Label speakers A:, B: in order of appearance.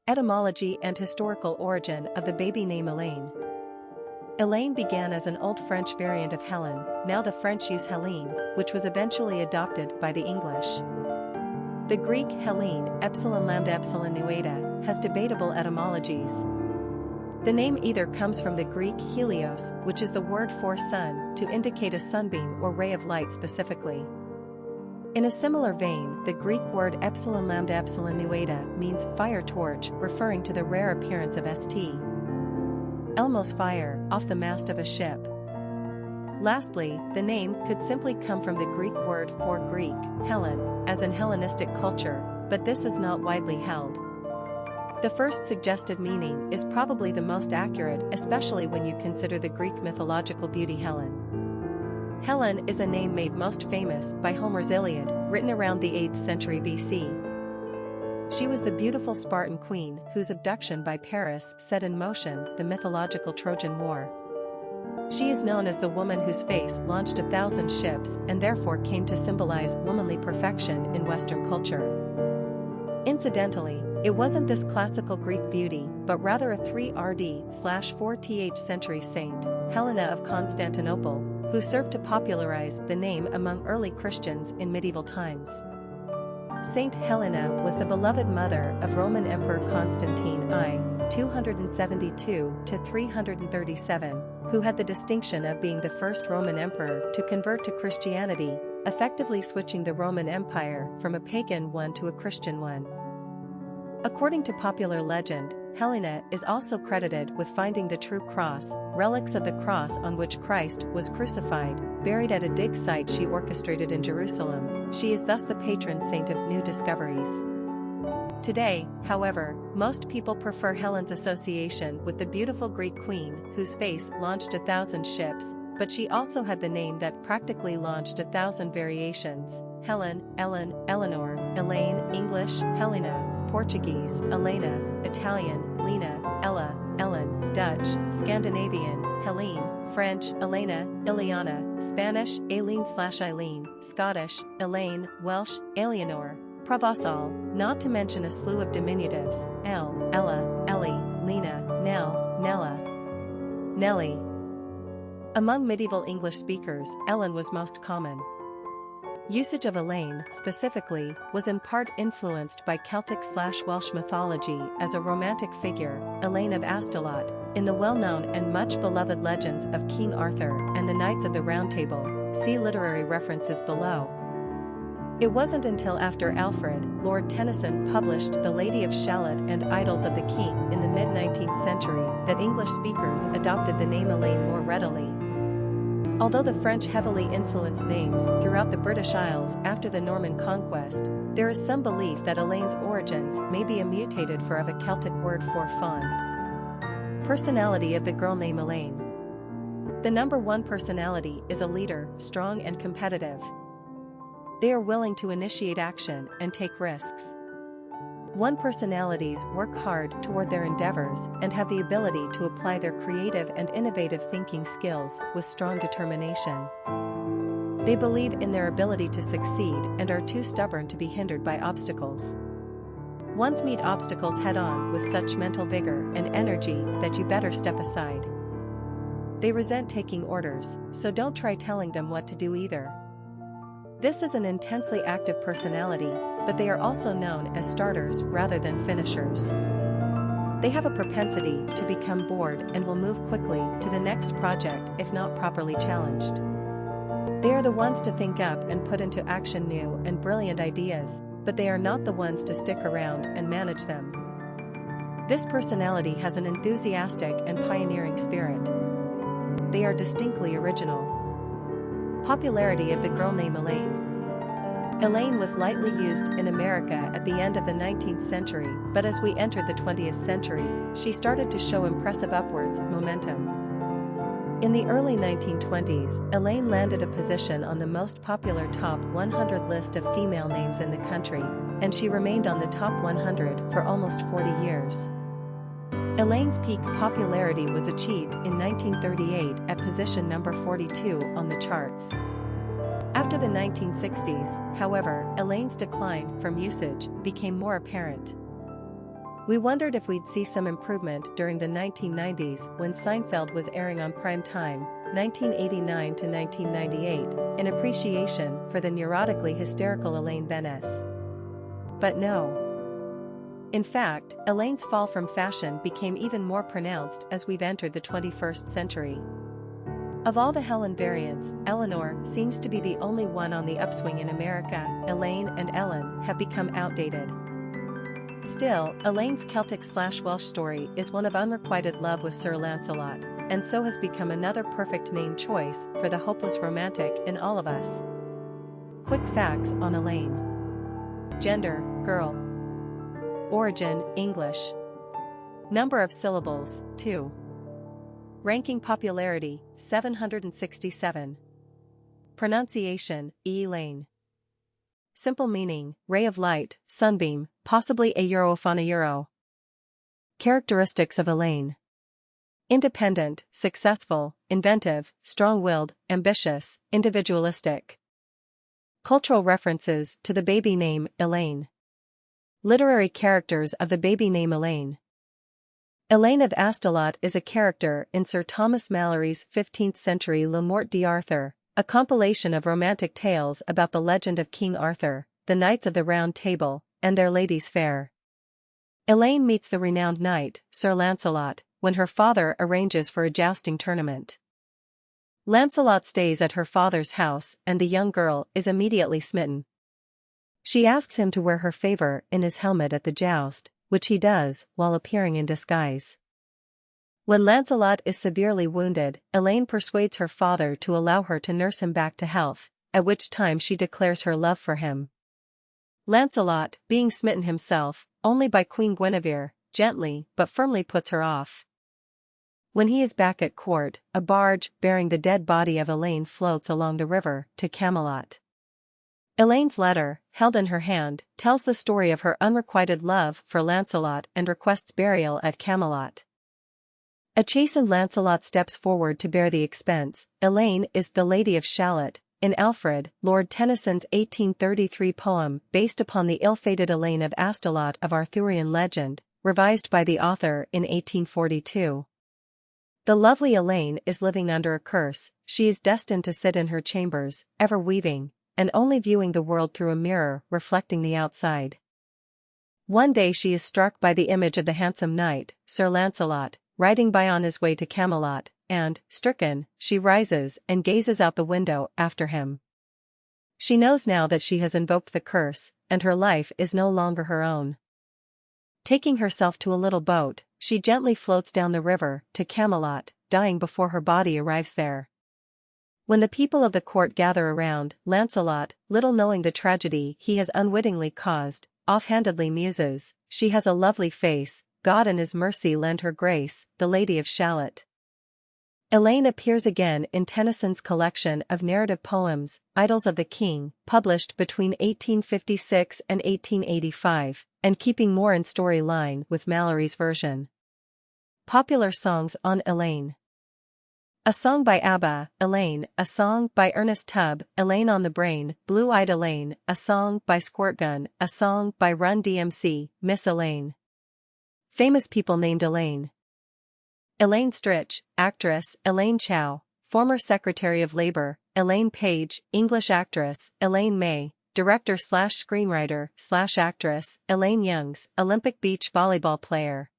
A: Etymology and historical origin of the baby name Elaine. Elaine began as an Old French variant of Helen, now the French use Hélène, which was eventually adopted by the English. The Greek Hēlēnē, epsilon lambda epsilon nueta, has debatable etymologies. The name either comes from the Greek helios, which is the word for sun, to indicate a sunbeam or ray of light specifically. In a similar vein, the Greek word epsilon lambda epsilon nueta means fire torch, referring to the rare appearance of St. Elmo's fire, off the mast of a ship. Lastly, the name could simply come from the Greek word for Greek, Helen, as in Hellenistic culture, but this is not widely held. The first suggested meaning is probably the most accurate, especially when you consider the Greek mythological beauty Helen. Helen is a name made most famous by Homer's Iliad, written around the 8th century BC. She was the beautiful Spartan queen whose abduction by Paris set in motion the mythological Trojan War. She is known as the woman whose face launched 1,000 ships and therefore came to symbolize womanly perfection in Western culture. Incidentally, it wasn't this classical Greek beauty, but rather a 3rd/4th century saint, Helen of Constantinople, who served to popularize the name among early Christians in medieval times. Saint Helena was the beloved mother of Roman Emperor Constantine I, 272–337, who had the distinction of being the first Roman emperor to convert to Christianity, effectively switching the Roman Empire from a pagan one to a Christian one. According to popular legend, Helena is also credited with finding the true cross, relics of the cross on which Christ was crucified, buried at a dig site she orchestrated in Jerusalem. She is thus the patron saint of new discoveries. Today, however, most people prefer Helen's association with the beautiful Greek queen whose face launched 1,000 ships, but she also had the name that practically launched 1,000 variations: Helen, Ellen, Eleanor, Elaine, English, Helena, Portuguese, Elena, Italian, Lena, Ella, Ellen, Dutch, Scandinavian, Helene, French, Elena, Ileana, Spanish, Aileen/Eileen, Scottish, Elaine, Welsh, Eleanor, Provençal, not to mention a slew of diminutives: Elle, Ella, Ellie, Lena, Nell, Nella, Nellie. Among medieval English speakers, Ellen was most common. Usage of Elaine, specifically, was in part influenced by Celtic/Welsh mythology as a romantic figure, Elaine of Astolat, in the well-known and much-beloved legends of King Arthur and the Knights of the Round Table. See literary references below. It wasn't until after Alfred, Lord Tennyson published The Lady of Shalott and Idylls of the King in the mid-19th century that English speakers adopted the name Elaine more readily. Although the French heavily influenced names throughout the British Isles after the Norman conquest, there is some belief that Elaine's origins may be a mutated for of a Celtic word for fawn. Personality of the girl name Elaine. The number one personality is a leader, strong and competitive. They are willing to initiate action and take risks. One personalities work hard toward their endeavors and have the ability to apply their creative and innovative thinking skills with strong determination. They believe in their ability to succeed and are too stubborn to be hindered by obstacles. Ones meet obstacles head-on with such mental vigor and energy that you better step aside. They resent taking orders, so don't try telling them what to do either. This is an intensely active personality, but they are also known as starters rather than finishers. They have a propensity to become bored and will move quickly to the next project if not properly challenged. They are the ones to think up and put into action new and brilliant ideas, but they are not the ones to stick around and manage them. This personality has an enthusiastic and pioneering spirit. They are distinctly original. Popularity of the girl name Elaine. Elaine was lightly used in America at the end of the 19th century, but as we entered the 20th century, she started to show impressive upwards momentum. In the early 1920s, Elaine landed a position on the most popular top 100 list of female names in the country, and she remained on the top 100 for almost 40 years. Elaine's peak popularity was achieved in 1938 at position number 42 on the charts. After the 1960s, however, Elaine's decline from usage became more apparent. We wondered if we'd see some improvement during the 1990s when Seinfeld was airing on prime time, 1989 to 1998, in appreciation for the neurotically hysterical Elaine Benes. But no. In fact, Elaine's fall from fashion became even more pronounced as we've entered the 21st century. Of all the Helen variants, Eleanor seems to be the only one on the upswing in America. Elaine and Ellen have become outdated. Still, Elaine's Celtic/Welsh story is one of unrequited love with Sir Lancelot, and so has become another perfect name choice for the hopeless romantic in all of us. Quick facts on Elaine. Gender, girl. Origin, English. Number of syllables, 2. Ranking popularity, 767. Pronunciation, Elaine. Simple meaning, ray of light, sunbeam, possibly a œfawnâ. Characteristics of Elaine. Independent, successful, inventive, strong-willed, ambitious, individualistic. Cultural references to the baby name, Elaine. Literary characters of the baby name Elaine. Elaine of Astolat is a character in Sir Thomas Malory's 15th-century Le Morte d'Arthur, a compilation of romantic tales about the legend of King Arthur, the Knights of the Round Table, and their ladies fair. Elaine meets the renowned knight, Sir Lancelot, when her father arranges for a jousting tournament. Lancelot stays at her father's house and the young girl is immediately smitten. She asks him to wear her favor in his helmet at the joust, which he does while appearing in disguise. When Lancelot is severely wounded, Elaine persuades her father to allow her to nurse him back to health, at which time she declares her love for him. Lancelot, being smitten himself, only by Queen Guinevere, gently but firmly puts her off. When he is back at court, a barge bearing the dead body of Elaine floats along the river to Camelot. Elaine's letter, held in her hand, tells the story of her unrequited love for Lancelot and requests burial at Camelot. A chastened Lancelot steps forward to bear the expense. Elaine is the Lady of Shalott, in Alfred, Lord Tennyson's 1833 poem based upon the ill-fated Elaine of Astolat of Arthurian legend, revised by the author in 1842. The lovely Elaine is living under a curse. She is destined to sit in her chambers, ever weaving, and only viewing the world through a mirror reflecting the outside. One day she is struck by the image of the handsome knight, Sir Lancelot, riding by on his way to Camelot, and, stricken, she rises and gazes out the window after him. She knows now that she has invoked the curse, and her life is no longer her own. Taking herself to a little boat, she gently floats down the river to Camelot, dying before her body arrives there. When the people of the court gather around, Lancelot, little knowing the tragedy he has unwittingly caused, offhandedly muses, "She has a lovely face, God in his mercy lend her grace, the Lady of Shalott." Elaine appears again in Tennyson's collection of narrative poems, Idylls of the King, published between 1856 and 1885, and keeping more in story line with Malory's version. Popular songs on Elaine. A song by ABBA, Elaine, a song by Ernest Tubb, Elaine on the Brain, Blue-Eyed Elaine, a song by Squirtgun, a song by Run DMC, Miss Elaine. Famous people named Elaine. Elaine Stritch, actress, Elaine Chao, former Secretary of Labor, Elaine Page, English actress, Elaine May, director/screenwriter/actress, Elaine Youngs, Olympic beach volleyball player.